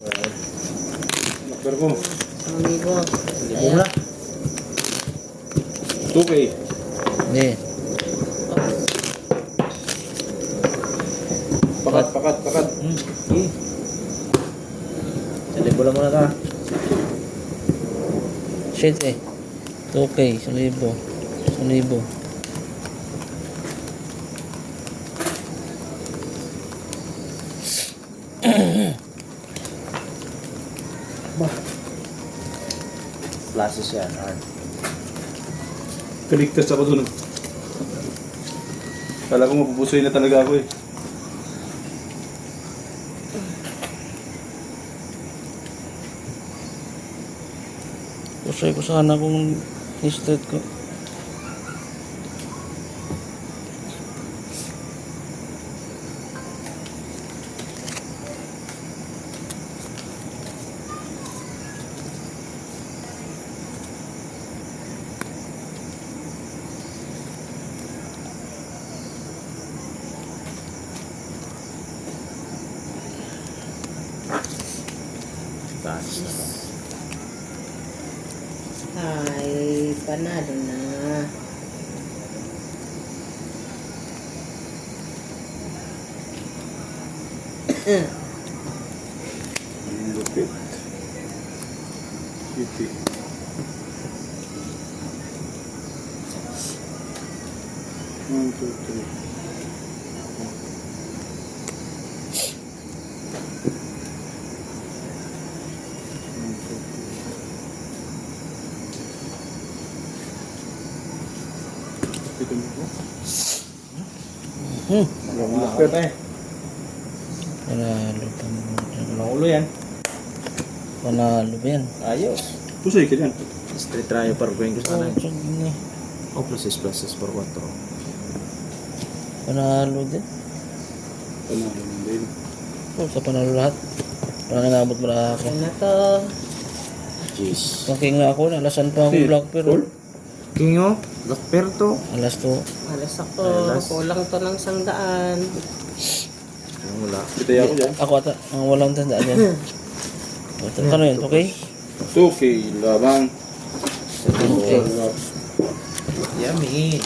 Nakper ko. Amigo. Libong na. 2K. Hindi. Pakat. Okay. Sa libo lang muna ka. Shit eh. 2K, 1,000. 1,000. Flashes yan, Arn. Kaligtas ako dun. Kala ko mapupusoy na talaga ako eh. Pusoy ko sana kung i-straight ko. Flashes na ba? Ay, panalo na. Ang lupit. Iti. One, two, three. Ito mo po. Nakper tayo. Panalo pa mo. Naulo yan. Panalo ba yan? Ayos. Pusoy ka dyan. Straight tayo para ko yung Oh, sana. check na. O pluses por 4. Panalo din. Panalo lang din. Oh, sa panalo lahat. Parang inabot mo na ako. Ano na to? Jeez. Pagking nga ako, nalasan pa ako Hey, black pero. Paul? King o. Black pair to. Alas to. Alas ako. Alas. Kulang to ng 100. Yung wala. Bitay ako dyan. Ako ata, ang walang tandaan yan. Kano yun, okay? 2K labang. Okay. Yummy.